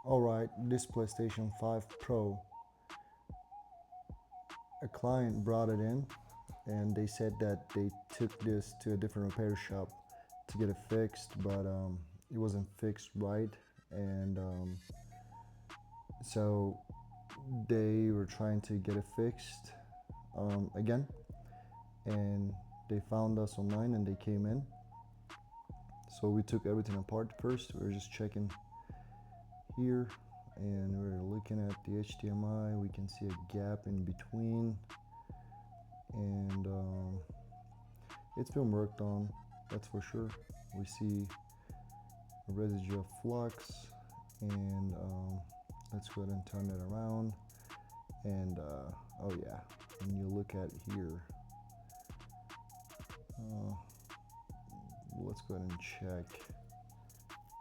Alright, this PlayStation 5 Pro, a client brought it in and they said that they took this to a different repair shop to get it fixed, but it wasn't fixed right, and so they were trying to get it fixed again, and they found us online and they came in. So we took everything apart first. We were just checking here and we're looking at the HDMI. We can see a gap in between, and it's been worked on, that's for sure. We see a residue of flux, and let's go ahead and turn it around. And oh yeah, when you look at here, let's go ahead and check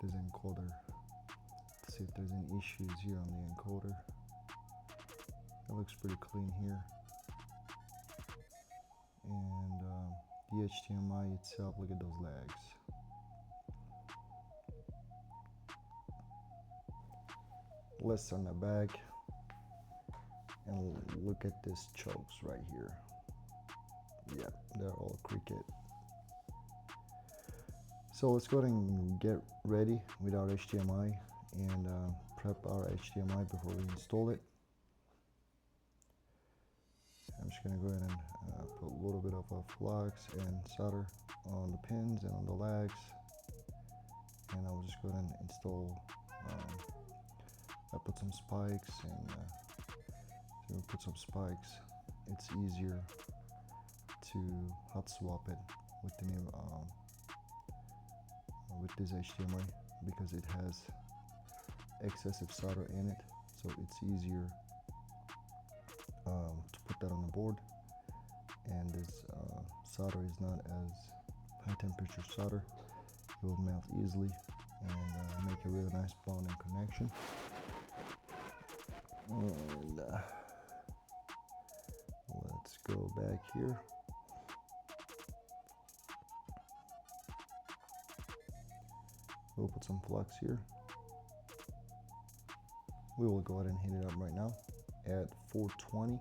this encoder to see if there's any issues here on the encoder. It looks pretty clean here, and the HDMI itself, look at those lags. Let's turn it back and look at this chokes right here. Yeah, they're all cricket. So let's go ahead and get ready with our HDMI and prep our HDMI before we install it. I'm just going to go ahead and put a little bit of flux and solder on the pins and on the lags, and I'll just go ahead and install. I put some spikes, and to put some spikes, it's easier to hot swap it with the new with this HDMI because it has excessive solder in it, so it's easier to put that on the board. And this solder is not as high temperature solder. It will melt easily and make a really nice bonding connection. And let's go back here. We'll put some flux here. We will go ahead and heat it up right now at 420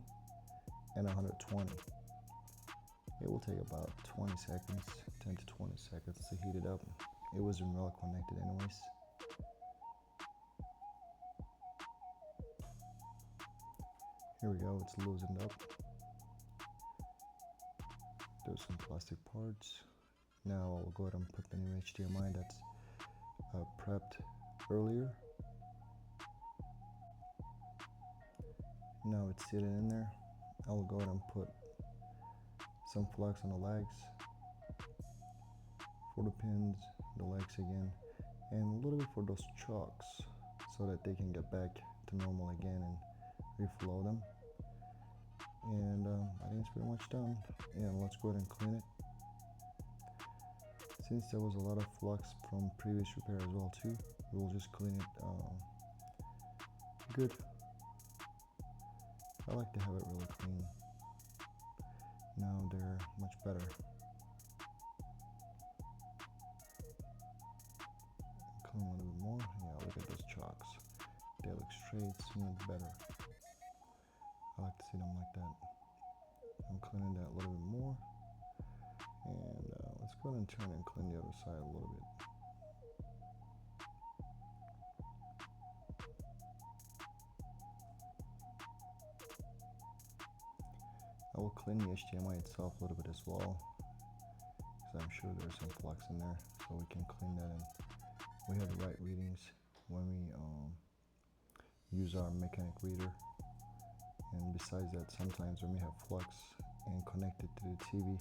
and 120. It will take about 20 seconds, 10 to 20 seconds to heat it up. It wasn't well connected anyways. Here we go, it's loosened up. There's some plastic parts. Now I'll go ahead and put the new HDMI that's prepped earlier. Now it's sitting in there. I'll go ahead and put some flux on the legs for the pins, the legs again, and a little bit for those chocks so that they can get back to normal again and reflow them. And I think it's pretty much done. And let's go ahead and clean it. Since there was a lot of flux from previous repair as well too, we'll just clean it good. I like to have it really clean. Now they're much better. Clean a little bit more. Yeah, look at those chocks. They look straight, smooth, better. I like to see them like that. I'm cleaning that a little bit more. And let's go ahead and turn and clean the other side a little bit. I will clean the HDMI itself a little bit as well, because I'm sure there's some flux in there, so we can clean that and we have the right readings when we use our mechanic reader. And besides that, sometimes when we have flux and connect it to the TV,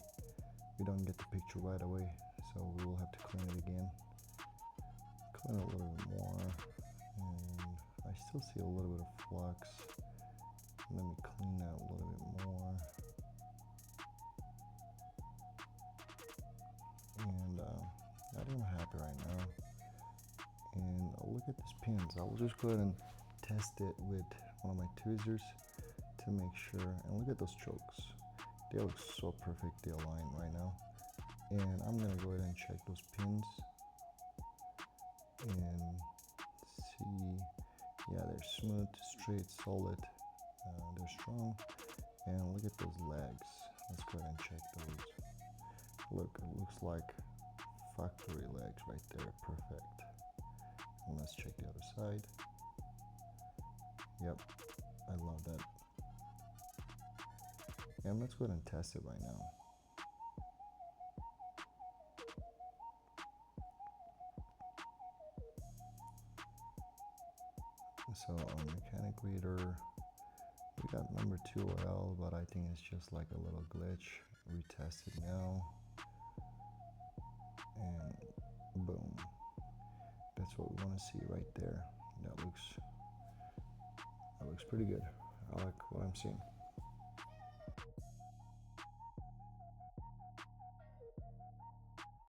we don't get the picture right away, so we will have to clean it again. Clean a little bit more, and I still see a little bit of flux. Let me clean that a little bit more. And I think I'm happy right now. And look at these pins. I will just go ahead and test it with one of my tweezers to make sure. And look at those chokes. They look so perfectly aligned right now. And I'm gonna go ahead and check those pins and see They're smooth, straight, solid. They're strong. And look at those legs. Let's go ahead and check those. Look, it looks like factory legs right there. Perfect. And let's check the other side. Yep, I love that. And let's go ahead and test it right now. So on mechanic reader, we got number 2L, but I think it's just like a little glitch. Retest it now. And boom. That's what we want to see right there. That looks pretty good. I like what I'm seeing.